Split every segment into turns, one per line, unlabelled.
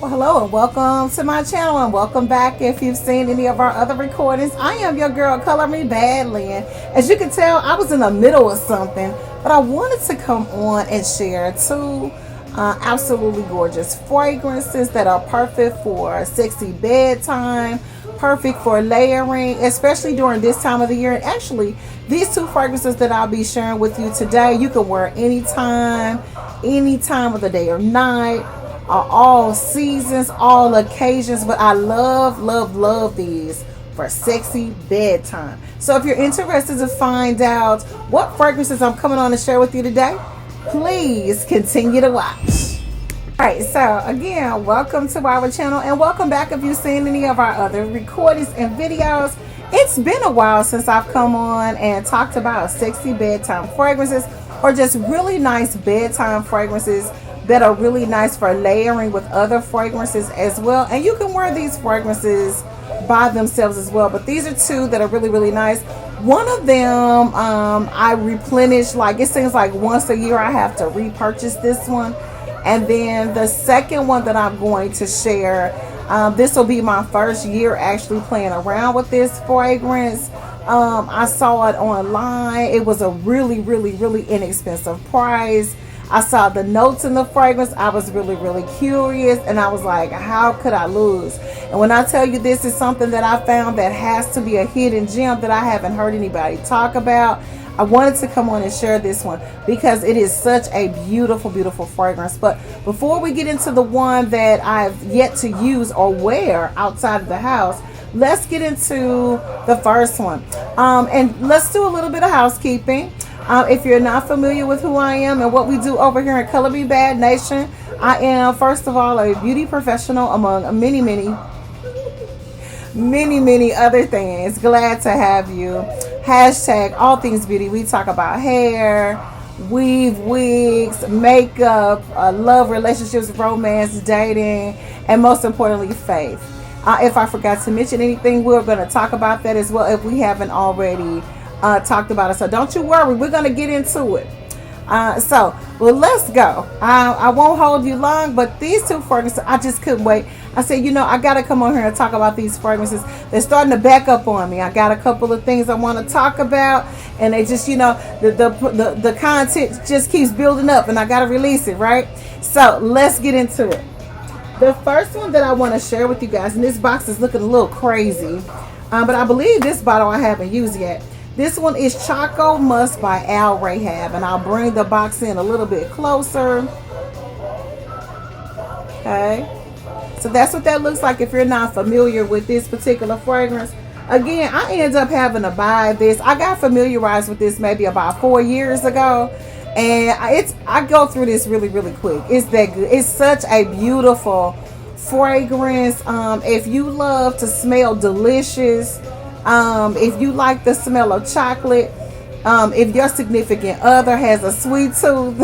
Well, hello and welcome to my channel, and welcome back if you've seen any of our other recordings. I am your girl, Color Me Badly, and as you can tell, I was in the middle of something, but I wanted to come on and share two absolutely gorgeous fragrances that are perfect for sexy bedtime, perfect for layering, especially during this time of the year. And actually, these two fragrances that I'll be sharing with you today, you can wear anytime, any time of the day or night, all seasons, all occasions. But I love these for sexy bedtime. So if you're interested to find out what fragrances I'm coming on to share with you today, please continue to watch. Alright, so again, welcome to our channel, and welcome back if you've seen any of our other recordings and videos. It's been a while since I've come on and talked about sexy bedtime fragrances, or just really nice bedtime fragrances that are really nice for layering with other fragrances as well. And you can wear these fragrances by themselves as well, but these are two that are really nice. One of them I replenish, like it seems like once a year I have to repurchase this one. And then the second one that I'm going to share, this will be my first year actually playing around with this fragrance. I saw it online. It was a really inexpensive price. I saw the notes in the fragrance. I was really curious, and I was like, how could I lose? And when I tell you this is something that I found that has to be a hidden gem that I haven't heard anybody talk about, I wanted to come on and share this one because it is such a beautiful fragrance. But before we get into the one that I've yet to use or wear outside of the house, let's get into the first one. And let's do a little bit of housekeeping. If you're not familiar with who I am and what we do over here in Color Me Bad Nation, I am first of all a beauty professional among many other things. Glad to have you. Hashtag all things beauty. We talk about hair, weave, wigs, makeup, love, relationships, romance, dating, and most importantly, faith. If I forgot to mention anything, we're going to talk about that as well if we haven't already talked about it. So don't you worry, we're going to get into it. Well, let's go. I won't hold you long, but these two fragrances, I just couldn't wait. I said, I got to come on here and talk about these fragrances. They're starting to back up on me. I got a couple of things I want to talk about, and they just, the content just keeps building up, and I got to release it, right? So let's get into it. The first one that I want to share with you guys, and this box is looking a little crazy, but I believe this bottle I haven't used yet. This one is Choco Musk by Al Rahab, and I'll bring the box in a little bit closer. Okay, so that's what that looks like if you're not familiar with this particular fragrance. Again, I ended up having to buy this. I got familiarized with this maybe about 4 years ago, and I go through this really quick. It's that good. It's such a beautiful fragrance. If you love to smell delicious, if you like the smell of chocolate, if your significant other has a sweet tooth,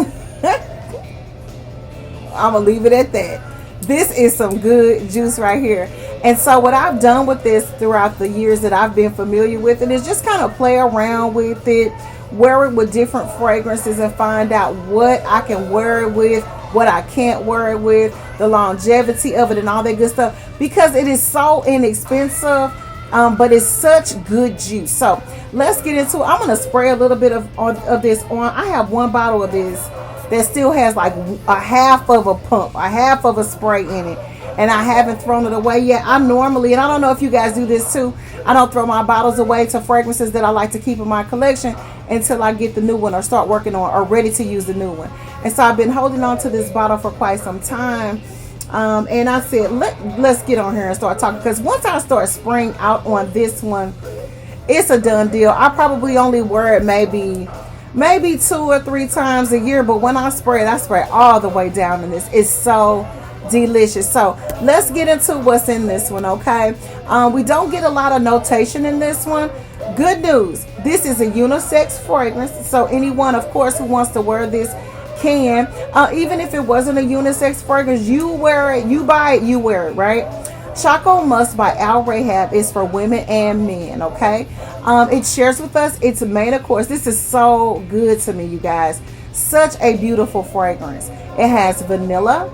I'm gonna leave it at that. This is some good juice right here. And so what I've done with this throughout the years that I've been familiar with it is just kind of play around with it, wear it with different fragrances, and find out what I can wear it with, what I can't wear it with, the longevity of it, and all that good stuff, because it is so inexpensive. But it's such good juice. So let's get into it. I'm going to spray a little bit of this on. I have one bottle of this that still has like a half of a pump, a half of a spray in it, and I haven't thrown it away yet. I'm normally, and I don't know if you guys do this too, I don't throw my bottles away to fragrances that I like to keep in my collection until I get the new one or start working on or ready to use the new one. And so I've been holding on to this bottle for quite some time. And I said, let's get on here and start talking, because once I start spraying out on this one, it's a done deal. I probably only wear it maybe 2 or 3 times a year, but when I spray it, I spray all the way down in this. It's so delicious. So let's get into what's in this one, okay? We don't get a lot of notation in this one. Good news, this is a unisex fragrance, so anyone, of course, who wants to wear this can. Even if it wasn't a unisex fragrance, you wear it, you buy it, you wear it, right? Choco Musk by Al Rahab is for women and men, okay? It shares with us its main course. This is so good to me, you guys. Such a beautiful fragrance. It has vanilla,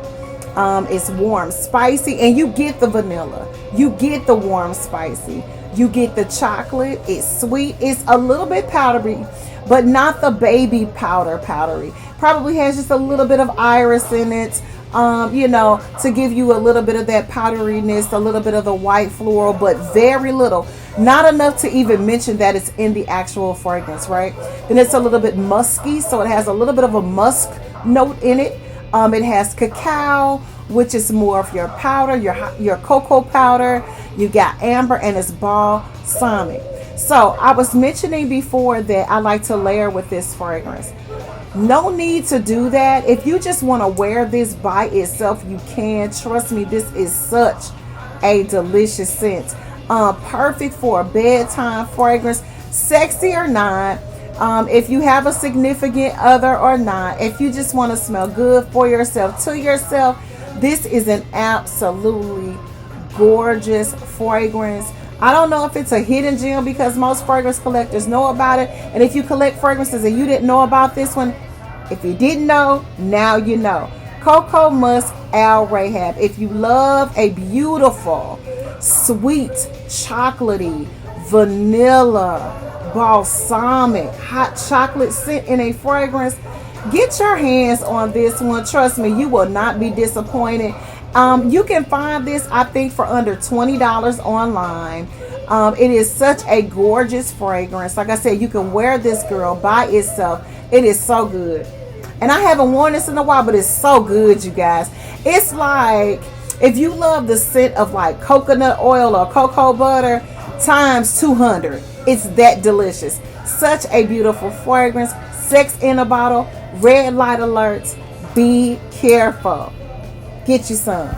It's warm, spicy, and you get the vanilla. You get the warm, spicy. You get the chocolate. It's sweet. It's a little bit powdery, but not the baby powdery. Probably has just a little bit of iris in it. To give you a little bit of that powderiness, a little bit of the white floral, but very little. Not enough to even mention that it's in the actual fragrance, right? Then it's a little bit musky, so it has a little bit of a musk note in it. It has cacao, which is more of your powder, your cocoa powder. You got amber, and it's balsamic. So I was mentioning before that I like to layer with this fragrance. No need to do that. If you just want to wear this by itself, you can. Trust me, this is such a delicious scent. Perfect for a bedtime fragrance, sexy or not. If you have a significant other or not, if you just want to smell good for yourself, to yourself, this is an absolutely gorgeous fragrance. I don't know if it's a hidden gem because most fragrance collectors know about it. And if you collect fragrances and you didn't know about this one, if you didn't know, now you know. Cocoa Musk Al Rahab. If you love a beautiful, sweet, chocolatey, vanilla, balsamic, hot chocolate scent in a fragrance, get your hands on this one. Trust me, you will not be disappointed. You can find this, I think, for under $20 online. It is such a gorgeous fragrance. Like I said, you can wear this girl by itself. It is so good. And I haven't worn this in a while, but it's so good, you guys. It's like, if you love the scent of like coconut oil or cocoa butter, times 200. It's that delicious. Such a beautiful fragrance. Sex in a bottle. Red light alerts. Be careful. Get you some.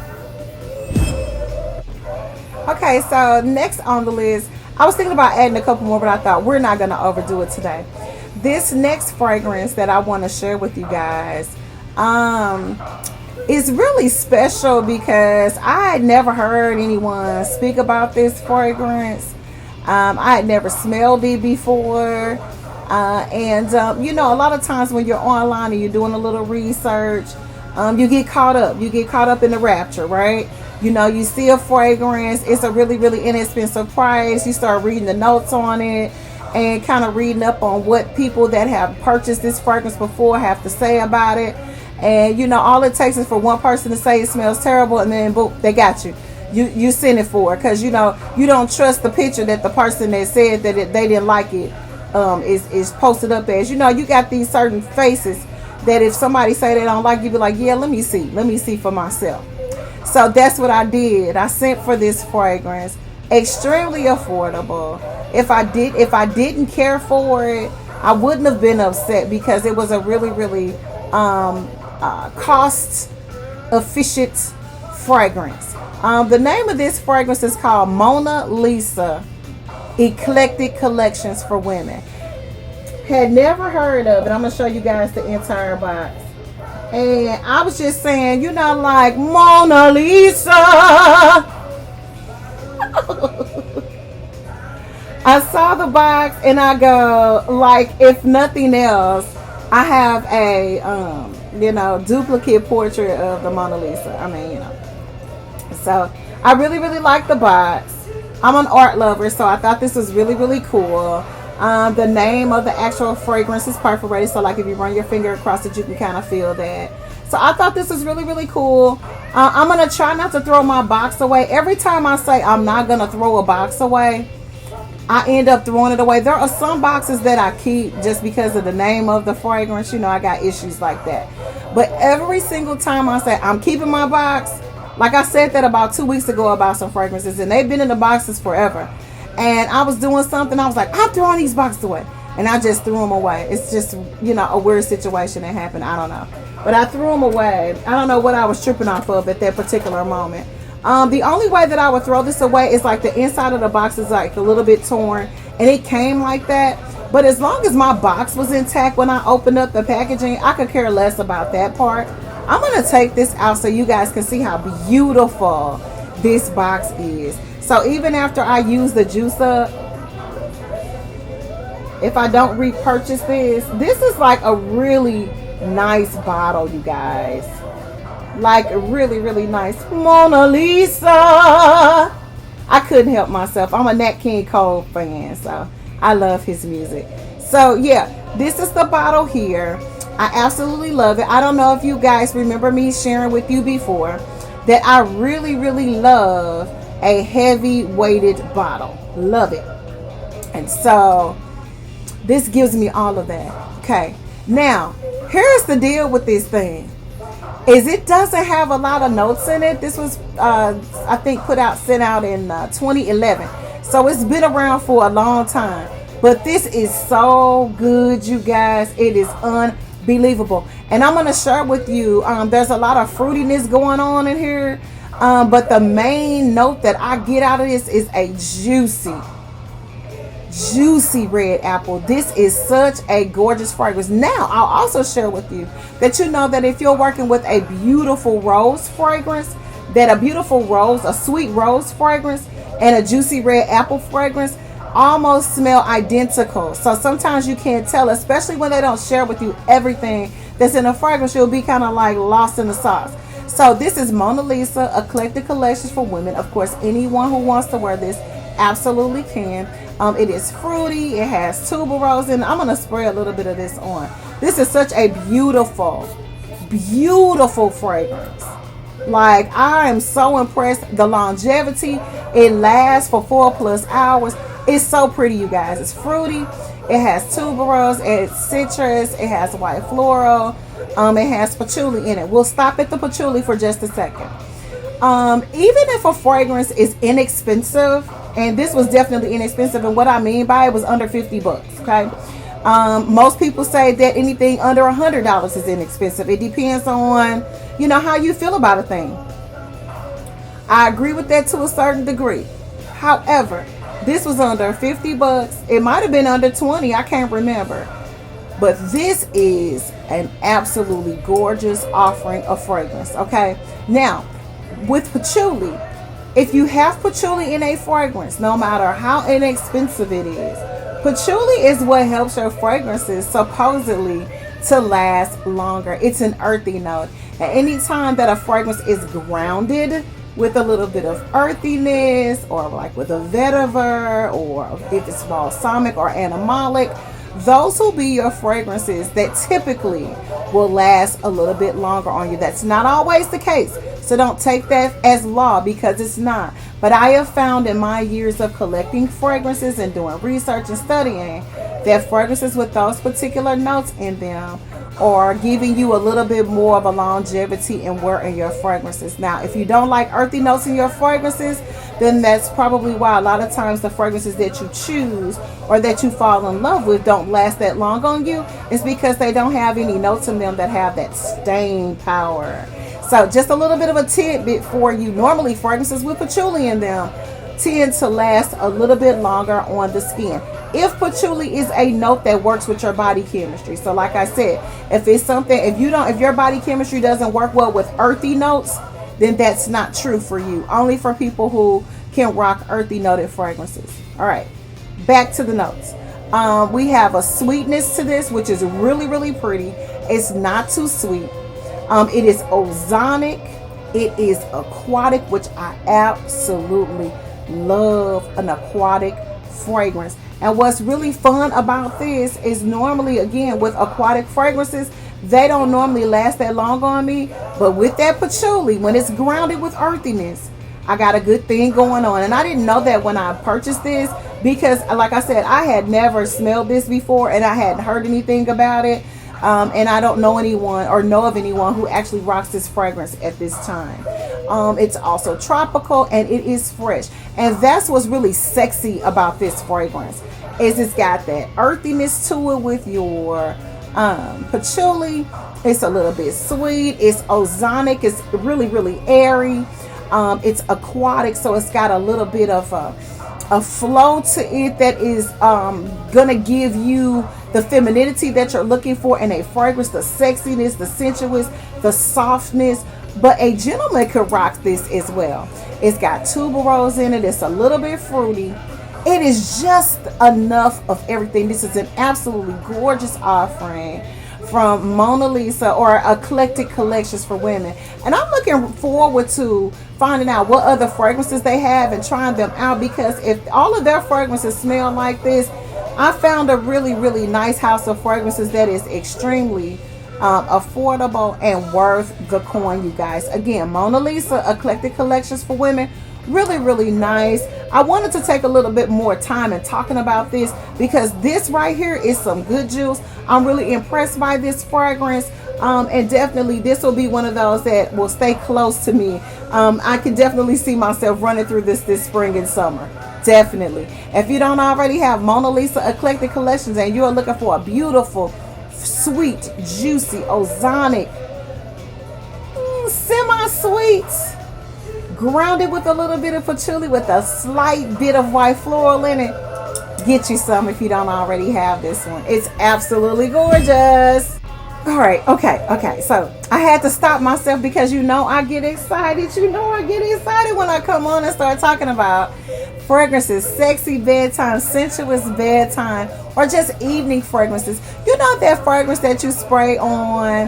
Okay, so next on the list, I was thinking about adding a couple more, but I thought we're not going to overdo it today. This next fragrance that I want to share with you guys is really special because I had never heard anyone speak about this fragrance. I had never smelled it before. And a lot of times when you're online and you're doing a little research, you get caught up. You get caught up in the rapture, right? You see a fragrance. It's a really, really inexpensive price. You start reading the notes on it and kind of reading up on what people that have purchased this fragrance before have to say about it. And, all it takes is for one person to say it smells terrible, and then, boom, they got you. You send it for it because, you don't trust the picture that the person that said that they didn't like it is posted up as. You got these certain faces that if somebody say they don't like you, be like, yeah, let me see for myself. So that's what I did. I sent for this fragrance. Extremely affordable. If I didn't care for it, I wouldn't have been upset because it was a really, really cost efficient fragrance. The name of this fragrance is called Mona Lisa Eclectic Collections for Women. Had never heard of it. I'm going to show you guys the entire box. And I was just saying, like Mona Lisa. I saw the box and I go, like, if nothing else, I have a, duplicate portrait of the Mona Lisa. So I really, really like the box. I'm an art lover, so I thought this was really, really cool. The name of the actual fragrance is perforated, so like if you run your finger across it, you can kind of feel that. So I thought this was really, really cool. I'm going to try not to throw my box away. Every time I say I'm not going to throw a box away, I end up throwing it away. There are some boxes that I keep just because of the name of the fragrance. I got issues like that. But every single time I say I'm keeping my box, like I said that about 2 weeks ago about some fragrances, and they've been in the boxes forever. And I was doing something, I was like, I'm throwing these boxes away. And I just threw them away. It's just, a weird situation that happened. I don't know. But I threw them away. I don't know what I was tripping off of at that particular moment. The only way that I would throw this away is like the inside of the box is like a little bit torn. And it came like that. But as long as my box was intact when I opened up the packaging, I could care less about that part. I'm going to take this out so you guys can see how beautiful this box is. So even after I use the juice up, if I don't repurchase this is like a really nice bottle, you guys. Like really, really nice. Mona Lisa. I couldn't help myself. I'm a Nat King Cole fan, so I love his music. So yeah, this is the bottle here. I absolutely love it. I don't know if you guys remember me sharing with you before that I really, really love a heavy weighted bottle. Love it. And so this gives me all of that. Okay. Now, here's the deal with this thing. Is it doesn't have a lot of notes in it. This was I think sent out in 2011. So it's been around for a long time. But this is so good, you guys. It is unbelievable. And I'm going to share with you, there's a lot of fruitiness going on in here. But the main note that I get out of this is a juicy red apple. This is such a gorgeous fragrance. Now, I'll also share with you that you know that if you're working with a beautiful rose fragrance, that a sweet rose fragrance and a juicy red apple fragrance almost smell identical. So sometimes you can't tell, especially when they don't share with you everything that's in a fragrance. You'll be kind of like lost in the sauce. So this is Mona Lisa Eclectic Collections for Women. Of course, anyone who wants to wear this absolutely can. It is fruity. It has tuberose in it. I'm going to spray a little bit of this on. This is such a beautiful, beautiful fragrance. Like, I am so impressed. The longevity, it lasts for 4+ hours. It's so pretty, you guys. It's fruity. It has tuberose. It's citrus. It has white floral. It has patchouli in it. We'll stop at the patchouli for just a second. Even if a fragrance is inexpensive, and this was definitely inexpensive, and what I mean by it was under $50, okay? Most people say that anything under $100 is inexpensive. It depends on, how you feel about a thing. I agree with that to a certain degree. However, this was under $50. It might have been under 20. I can't remember. But this is an absolutely gorgeous offering of fragrance, okay? Now, with patchouli, if you have patchouli in a fragrance, no matter how inexpensive it is, patchouli is what helps your fragrances supposedly to last longer. It's an earthy note. At any time that a fragrance is grounded with a little bit of earthiness, or like with a vetiver, or if it's balsamic or animalic, those will be your fragrances that typically will last a little bit longer on you. That's not always the case, so don't take that as law, because it's not. But I have found in my years of collecting fragrances and doing research and studying that fragrances with those particular notes in them are giving you a little bit more of a longevity and wear in your fragrances. Now, if you don't like earthy notes in your fragrances, then that's probably why a lot of times the fragrances that you choose or that you fall in love with don't last that long on you. It's because they don't have any notes in them that have that staying power. So just a little bit of a tidbit for you. Normally fragrances with patchouli in them tend to last a little bit longer on the skin, if patchouli is a note that works with your body chemistry. So like I said, if it's something, if your body chemistry doesn't work well with earthy notes, then that's not true for you. Only for people who can rock earthy noted fragrances. All right, back to the notes. We have a sweetness to this, which is really, really pretty. It's not too sweet. It is ozonic. It is aquatic, which I absolutely love an aquatic fragrance. And what's really fun about this is normally, again, with aquatic fragrances, they don't normally last that long on me. But with that patchouli, when it's grounded with earthiness, I got a good thing going on. And I didn't know that when I purchased this, because like I said, I had never smelled this before and I hadn't heard anything about it. And I don't know anyone or know of anyone who actually rocks this fragrance at this time. It's also tropical and it is fresh. And that's what's really sexy about this fragrance, is it's got that earthiness to it with your patchouli. It's a little bit sweet. It's ozonic. It's really, really airy. It's aquatic, so it's got a little bit of a flow to it that is gonna give you the femininity that you're looking for in a fragrance, the sexiness, the sensuous, the softness. But a gentleman could rock this as well. It's got tuberose in it. It's a little bit fruity. It is just enough of everything. This is an absolutely gorgeous offering from Mona Lisa, or Eclectic Collections for Women. And I'm looking forward to finding out what other fragrances they have and trying them out, because if all of their fragrances smell like this, I found a really, really nice house of fragrances that is extremely affordable and worth the coin, you guys. Again, Mona Lisa Eclectic Collections for Women. Really, really nice. I wanted to take a little bit more time in talking about this, because this right here is some good juice. I'm really impressed by this fragrance. And definitely this will be one of those that will stay close to me. I can definitely see myself running through this spring and summer. Definitely. If you don't already have Mona Lisa Eclectic Collections and you are looking for a beautiful, sweet, juicy, ozonic, semi-sweet, grounded with a little bit of patchouli with a slight bit of white floral in it, get you some if you don't already have this one. It's absolutely gorgeous. All right, okay, so I had to stop myself, because I get excited. I get excited when I come on and start talking about fragrances, sexy bedtime, sensuous bedtime, or just evening fragrances. That fragrance that you spray on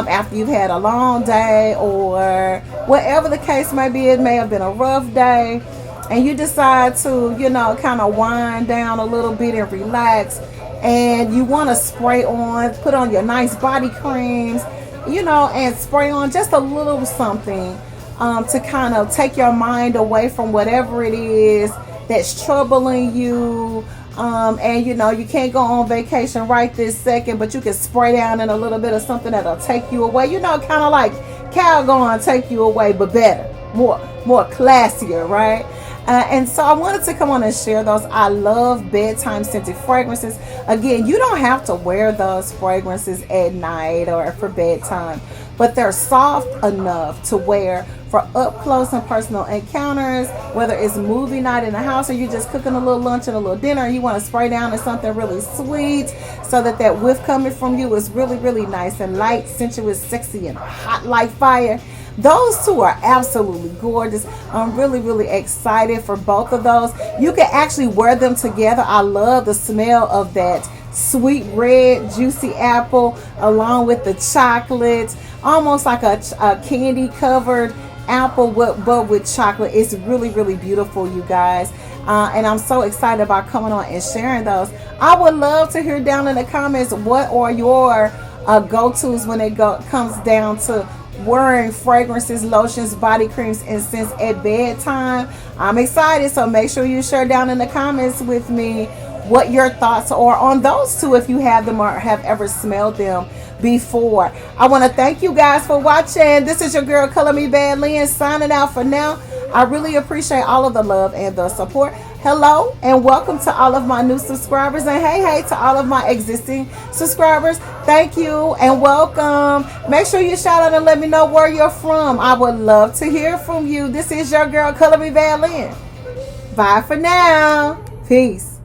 after you've had a long day, or whatever the case may be. It may have been a rough day, and you decide to, kind of wind down a little bit and relax, and you want to spray on, put on your nice body creams, and spray on just a little something to kind of take your mind away from whatever it is that's troubling you. And you can't go on vacation right this second, but you can spray down in a little bit of something that'll take you away. Kind of like Calgon, take you away, but better, more classier, right? And so I wanted to come on and share those. I love bedtime scented fragrances. Again, you don't have to wear those fragrances at night or for bedtime, but they're soft enough to wear for up close and personal encounters, whether it's movie night in the house, or you're just cooking a little lunch and a little dinner, and you want to spray down in something really sweet, so that whiff coming from you is really, really nice and light, sensuous, sexy, and hot like fire. Those two are absolutely gorgeous. I'm really, really excited for both of those. You can actually wear them together. I love the smell of that sweet red juicy apple along with the chocolate, almost like a candy covered apple, but with chocolate. It's really, really beautiful, you guys. And I'm so excited about coming on and sharing those. I would love to hear down in the comments, what are your go-tos when it comes down to wearing fragrances, lotions, body creams, and scents at bedtime. I'm excited, so make sure you share down in the comments with me what your thoughts are on those two, if you have them or have ever smelled them before. I want to thank you guys for watching. This is your girl Color Me Bad Lynn, signing out for now. I really appreciate all of the love and the support. Hello and welcome to all of my new subscribers, and hey to all of my existing subscribers. Thank you and welcome. Make sure you shout out and let me know where you're from. I would love to hear from you. This is your girl Color Me Bad Lynn. Bye for now. Peace.